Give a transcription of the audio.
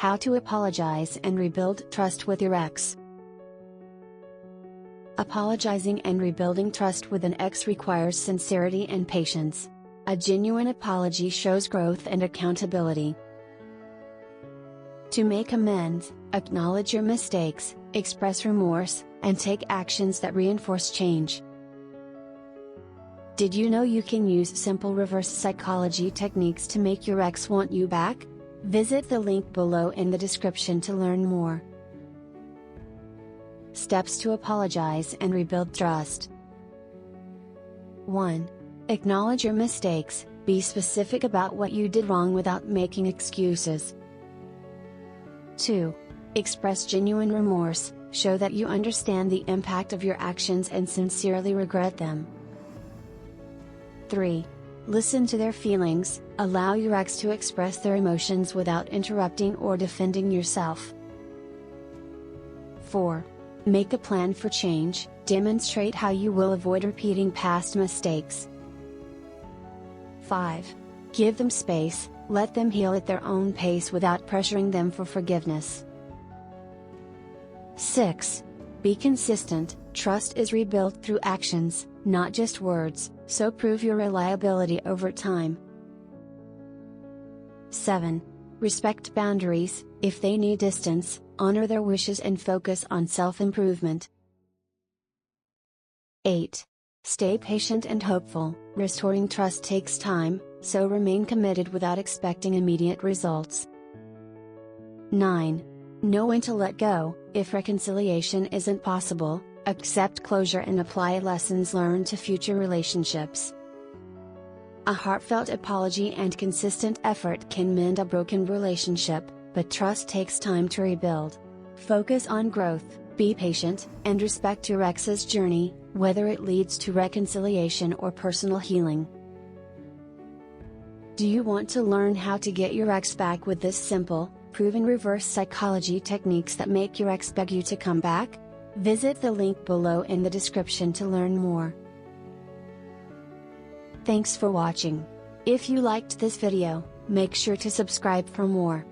How to apologize and rebuild trust with your ex. Apologizing and rebuilding trust with an ex requires sincerity and patience. A genuine apology shows growth and accountability. To make amends, acknowledge your mistakes, express remorse, and take actions that reinforce change. Did you know you can use simple reverse psychology techniques to make your ex want you back? Visit the link below in the description to learn more. Steps to apologize and rebuild trust. 1. Acknowledge your mistakes, be specific about what you did wrong without making excuses. 2. Express genuine remorse, show that you understand the impact of your actions and sincerely regret them. 3. Listen to their feelings, allow your ex to express their emotions without interrupting or defending yourself. 4. Make a plan for change, demonstrate how you will avoid repeating past mistakes. 5. Give them space, let them heal at their own pace without pressuring them for forgiveness. 6. Be consistent, trust is rebuilt through actions, not just words, so prove your reliability over time. 7. Respect boundaries, if they need distance, honor their wishes and focus on self-improvement. 8. Stay patient and hopeful, restoring trust takes time, so remain committed without expecting immediate results. 9. Know when to let go, if reconciliation isn't possible, accept closure and apply lessons learned to future relationships. A heartfelt apology and consistent effort can mend a broken relationship, but trust takes time to rebuild. Focus on growth, be patient, and respect your ex's journey, whether it leads to reconciliation or personal healing. Do you want to learn how to get your ex back with this simple, proven reverse psychology techniques that make your ex beg you to come back? Visit the link below in the description to learn more. Thanks for watching. If you liked this video, make sure to subscribe for more.